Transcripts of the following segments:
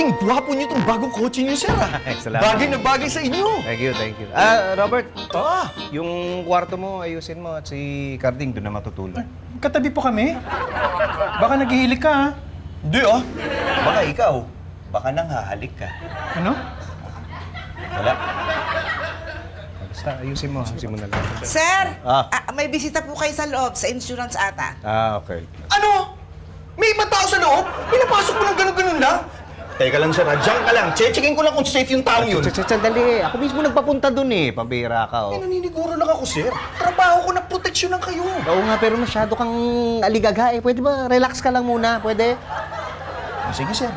Laking gwapo niyo itong bagong kotse niyo, sir. Salamat. Bagay na bagay sa inyo. Thank you. Robert, yung kwarto mo, ayusin mo at si Carding doon na matutulog. Katabi po kami. Baka naghihilig ka, ha? Hindi, Baka ikaw. Baka nang hahalik ka. Ano? Wala. Basta, ayusin mo na lang. Sir, Ah. may bisita po kayo sa loob, sa insurance ata. Okay. Ano? May ibang tao sa loob? Pinapasok mo ng ganun-ganun lang? Teka lang, sir. Diyan ka lang. Checking ko lang kung safe yung taong yun. Sandali. Ako mismo nagpapunta doon eh. Pambira ka, Eh, naniniguro lang ako, sir. Trabaho ko na proteksyonan kayo. Oo nga, pero masyado kang aligaga eh. Pwede ba? Relax ka lang muna. Pwede? Sige, sir.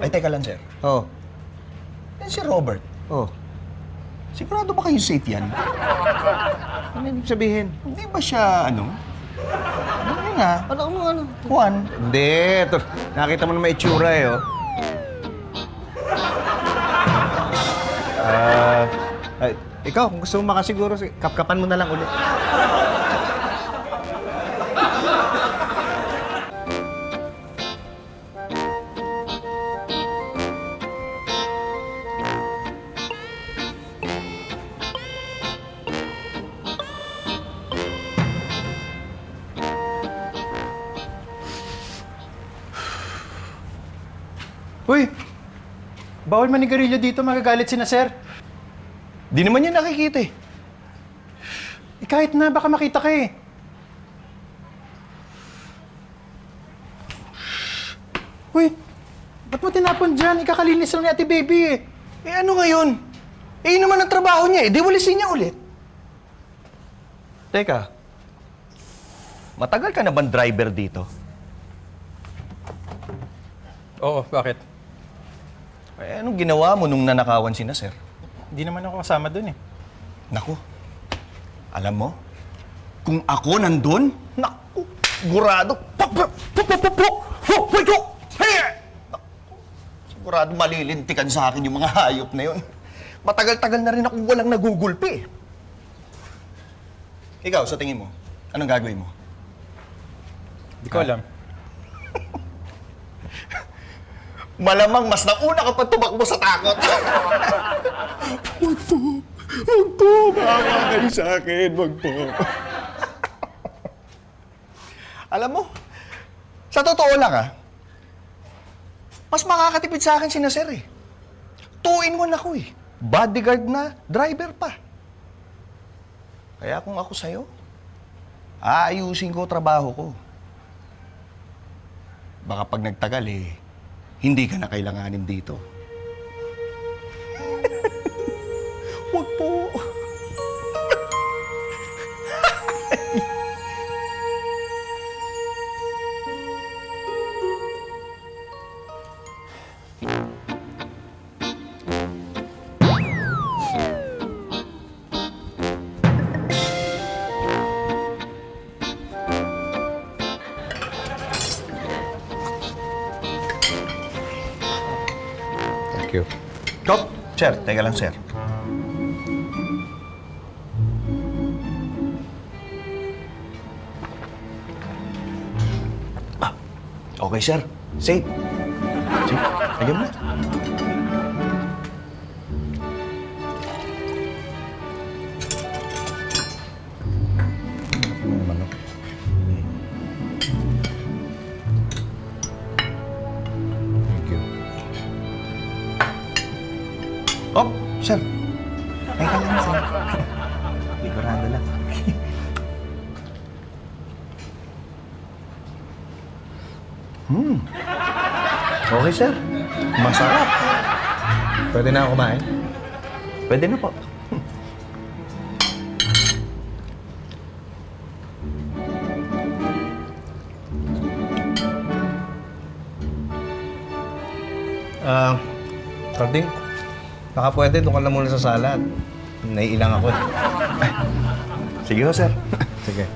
Ay, teka lang, sir. Oh. Si Robert. Oh. Sigurado ba kayo safe yan? Ano ibig sabihin? Hindi ba siya, ano nga? Ano? Juan? Hindi. Nakita mo na may itsura eh, oh. Ikaw, kung gusto mo makasiguro, kapkapan mo na lang ulit. Uy! Bawal manigarilyo dito, magagalit si na sir. Di naman niya nakikita eh. Kahit na, baka makita ka eh. Uy! Ba't mo tinapon dyan? Ikakalinis lang ni Ate Baby eh. Eh ano ngayon? Eh yun naman ang trabaho niya eh. Di walisin niya ulit. Teka. Matagal ka na bang driver dito? Oo, bakit? Eh anong ginawa mo nung nanakawan si na, sir? Hindi naman ako kasama dun eh. Naku. Alam mo, kung ako nandun, naku, sigurado, sigurado malilintikan sa akin yung mga hayop na yun. Matagal-tagal na rin akong walang nagugulpi. Ikaw, sa tingin mo, anong gagawin mo? Hindi ko alam. Malamang mas nauna ka pa tumakbo sa takot. Wag po, maawa kayo sa akin, wag po. Alam mo, sa totoo lang mas makakatipid sa akin si Nasir eh. 2-in-1 ako eh. Bodyguard na, driver pa. Kaya kung ako sa'yo, aayusin ko trabaho ko. Baka pag nagtagal hindi ka na kailanganin dito. Wag po. Thank you. Kop, sir, teka lang, sir. Okay, sir. Safe. Sige, lagyan mo na. Thank you. Oh, sir. Teka lang, sir. Ligurado lang. Okay, sir. Masarap. Pwede na ako kumain? Pwede na po. Carding, baka pwede doon ka lang muna sa sala at naiilang ako. Sige ho, sir. Sige.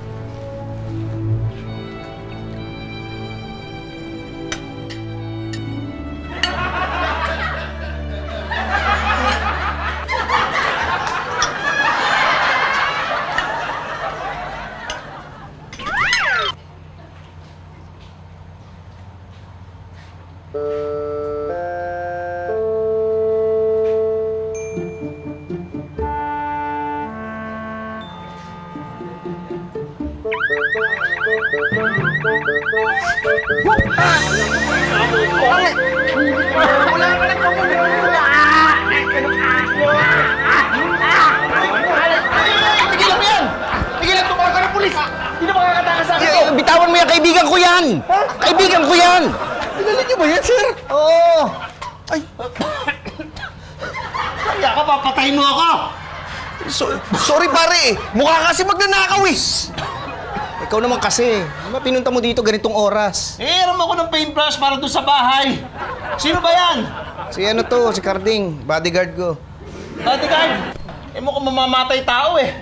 Tigilan mo yan! Tigilan, tumawag ka ng pulis! Hindi na makakatakas sa akin to! Bitawan mo yan, kaibigan ko yan! Kaibigan ko yan! Tinalit niyo ba yan, sir? Oo! Ay, Kaya ka, papatayin mo ako! sorry pare, mukha kasi magnanakaw eh! Ikaw naman kasi. Ano ba pinunta mo dito ganitong oras? Hiram ako ng paintbrush para doon sa bahay. Sino ba yan? Si ano to, si Carding, bodyguard ko. Bodyguard! Mukhang mamamatay tao eh.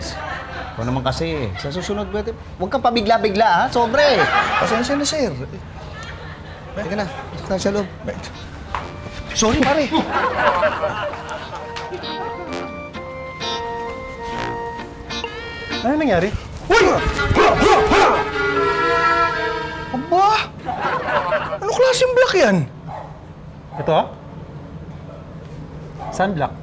Ikaw naman kasi. Sa susunod, huwag kang pabigla-bigla ha, sobre. Pasensya na, sir. Teka na, sa loob. Sorry pare. Ano nangyari? Uy! Aba! Ano klaseng black yan? Ito? Sunblock.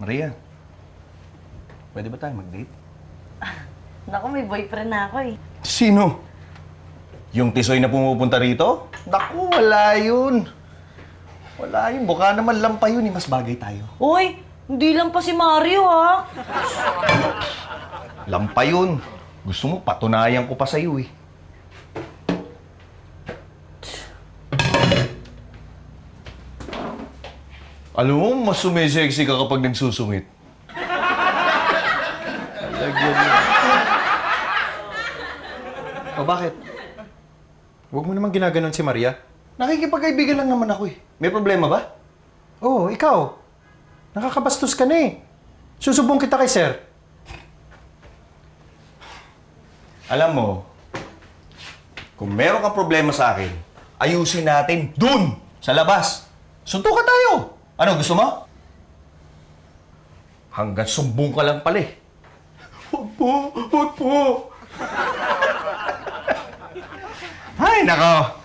Maria, pwede ba tayo mag-date? Naku, may boyfriend na ako eh. Sino? Yung tisoy na pumupunta rito? Naku, wala yun. Wala yun. Baka naman lampa yun eh. Mas bagay tayo. Uy, hindi lang pa si Mario ha. Lampa yun. Gusto mo, patunayan ko pa sa'yo eh. Alam mo, mas sumisexy ka kapag nagsusungit. O bakit? Huwag mo naman ginaganon si Maria. Nakikipagkaibigan lang naman ako eh. May problema ba? Oo, ikaw. Nakakabastos ka na eh. Susubong kita kay sir. Alam mo, kung meron kang problema sa akin, ayusin natin dun, sa labas. Suntukan tayo. Ano, gusto mo? Hanggang sumbong ka lang pala eh. Huwag po, huwag po. Ay, nako.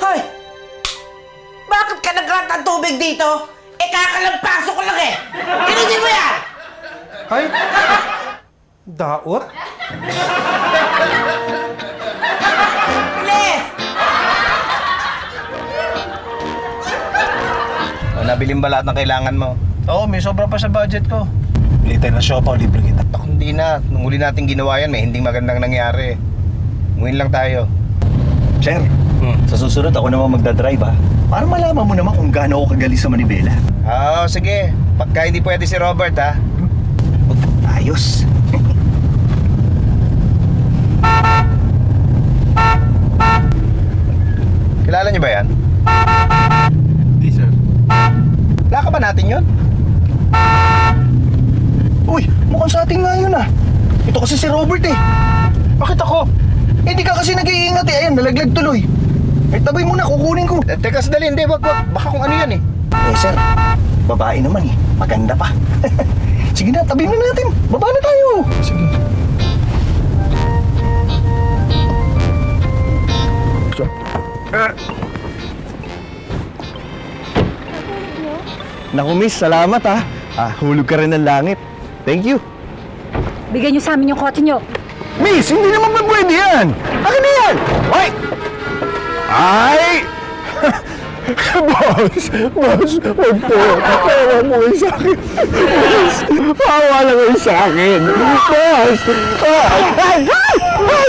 Hoy! Bakit ka nagrat ng tubig dito? Eh, kakalampasok ko lang eh! Inisin mo yan! Ay! Daot? Bilis! Nabilin ba lahat ng kailangan mo? Oo, may sobra pa sa budget ko. Bili tayo ng siopaw, libre kita. Ako hindi na. Nung huli natin ginawa yan, may hindi magandang nangyari. Umuwi lang tayo. Sir, sa susunod ako naman magdadrive ha. Para malaman mo naman kung gaano ako kagaling sa manibela. Oo, sige. Pagka hindi pwede si Robert, ha? Ayos. Kilala niyo ba yan? Hindi, sir. Laka ba natin yun? Uy, mukhang sa atin nga yun ah. Ito kasi si Robert eh. Bakit ako? Hindi ka kasi nag-iingat eh. Ayan, nalaglag tuloy. Eh, tabay mo na, kukunin ko. Teka, sandali. Hindi, wag. Baka kung ano yan, eh. Eh, sir, babae naman eh. Maganda pa. Sige na, tabi na natin. Baba na tayo. Sige. Naku, miss, salamat ha. Hulog ka rin ng langit. Thank you. Bigyan niyo sa amin yung kotse niyo. Miss, hindi naman ba pwede yan? Akin na yan! Ay! Ay! Boss! Boss! Huwag po! Tawa mo kayo sa akin! Boss! Tawa lang kayo sa akin! Boss! Ay! Ay! Ay!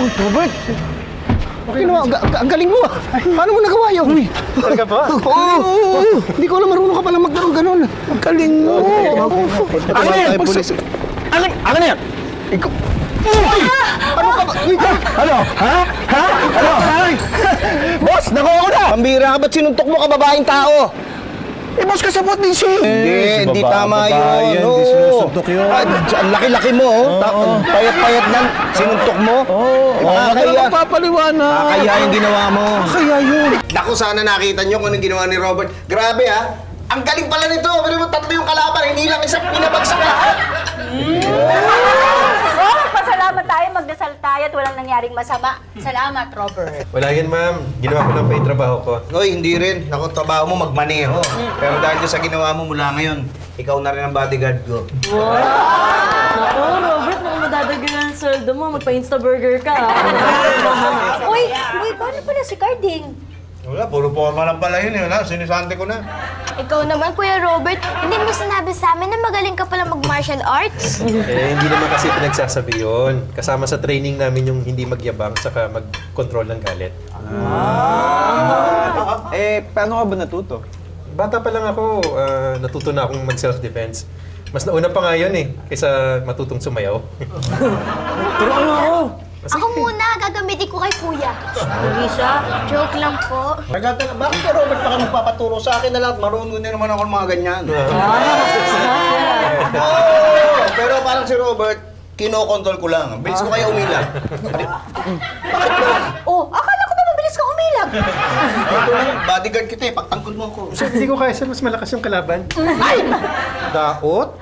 Uy, Robert! Ang galing mo ah. Paano mo nagawa yun? Talaga ba? Oo. Hindi ko alam, marunong ka palang magkaroon ganun. Ang galing mo. Ano yan? Ano yan? Ikaw. Uy! Ano ka ba? Ano? Ha? Ha? Ano? Ay! Boss, nakuha ko na! Pambira ka, ba't sinuntok mo kababaeng tao? Eh, boss, kasabot din siya. Hindi tama babae yan, yun. hindi sinusuntok yun. Ang laki-laki mo, payat-payat nan, sinuntok mo. Nakakaya. Papaliwanag. Nakakaya yung ginawa mo. Kaya yun. Naku, sana nakita nyo kung anong ginawa ni Robert. Grabe ha. Ang galing pala nito. Pero mo tatlo yung kalaban, hindi lang isang pinabagsak lahat. Oh, pasalamat tayo, magdasal tayo at walang nangyaring masama. Salamat, Robert. Wala yan, ma'am. Ginawa ko lang pa yung trabaho ko. Hoy, hindi rin. Naku, trabaho mo magmaneho. Pero dahil sa ginawa mo mula ngayon, ikaw na rin ang bodyguard ko. Naku, Robert, naku madadagyan ang sweldo mo. Magpa-Insta-burger ka. Uy, paano pala si Carding? Wala, puro forma lang pala yun. Wala, sinisante ko na. Ikaw naman, Kuya Robert, hindi mo sinabi sa amin na magaling ka pala mag-martial arts? Hindi naman kasi pinagsasabi yun. Kasama sa training namin yung hindi magyabang saka mag-control ng galit. Paano ka ba natuto? Bata pa lang ako, natuto na akong mag-self-defense. Mas nauna pa nga yun kaysa matutong sumayaw. Ako muna, gagamitin ko kay Kuya. Lisa, Joke lang po. Bakit ka, Robert, pa ka magpapaturo sa akin na lahat? Marunong din naman ako ng mga ganyan. Pero parang si Robert, kinokontrol ko lang. Bilis ko kayo umilag. Oh, akala ko ba mabilis ka umilag? Ito lang, bodyguard kita eh. Pagtangkod mo ako. Sir, hindi ko kaya, sir, mas malakas yung kalaban. Daot?